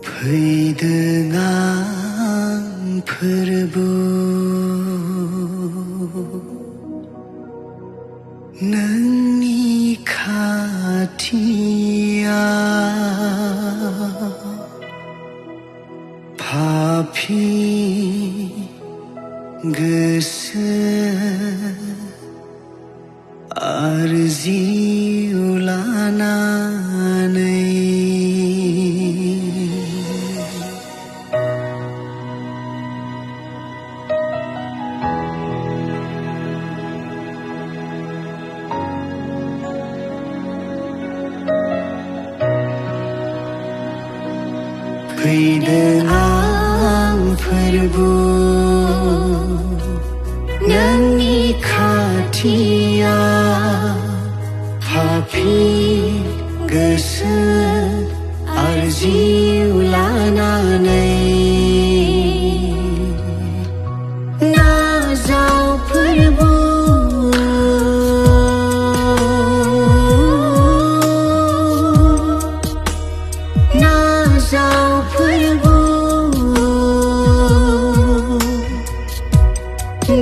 फैदों आं फोरबो नोंनि खाथियाव पापी गोसो आरजिउ लानानै फैदों आं फोरबो नोंनि खाथियाव पापी गोसो आरजिउ लानानै नाजाव फोरबो नाजाव फोरबो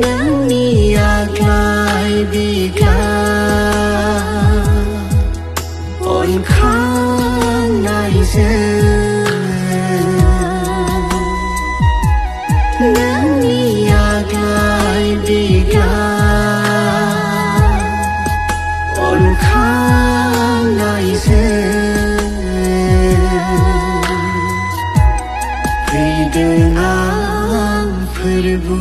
नोंनि आग्लाय बिग्लाय अनखांनायजों नोंनि आग्लाय बिग्लाय अनखांनायजों फैदों आं फोरबो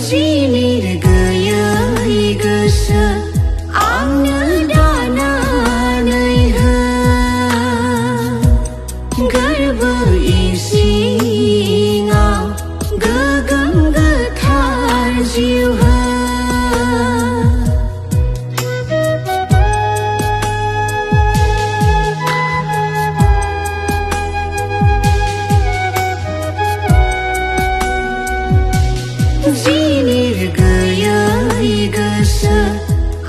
जिनिर गैयै गोसो आंनो दानानै हो गोरबो इसिङाव गोगोम गोथार जिउ हो जिनिर गैयै गोसो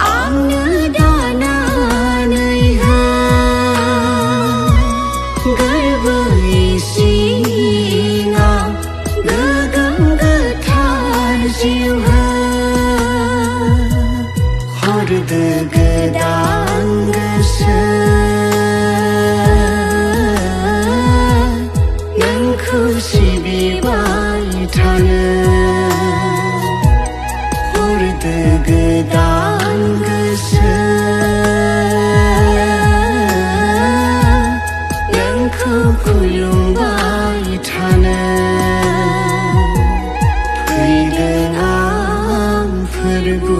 आंनो दानानै हो गोरबो इसिङाव गोगोम गोथार जिउ हो हरदो गोदान गोसो नोंखौ सिबिबाय थानो गोदान गोसो नोंखौ खुलुमबाय थानो फैदों आं फोरबो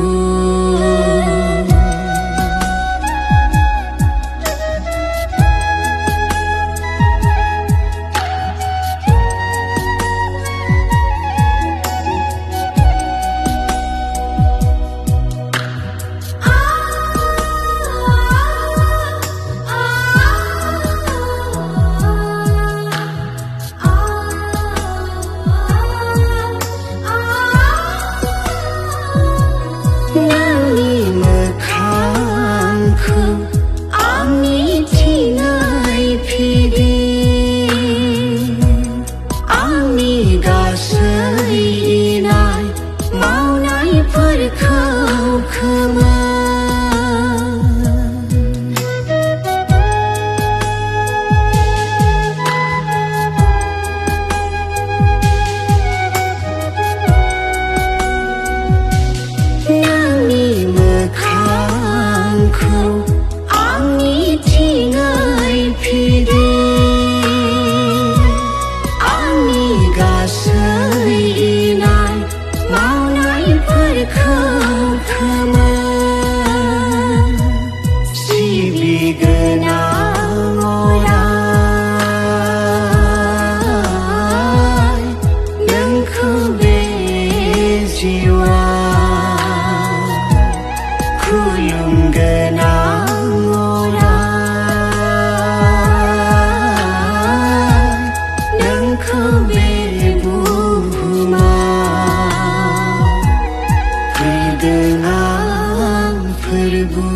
सिबिगोनां अराय जिउआ खुलुमगोन आं अराय नोंखौ बे बुहुमाव फैदों आं फोरबु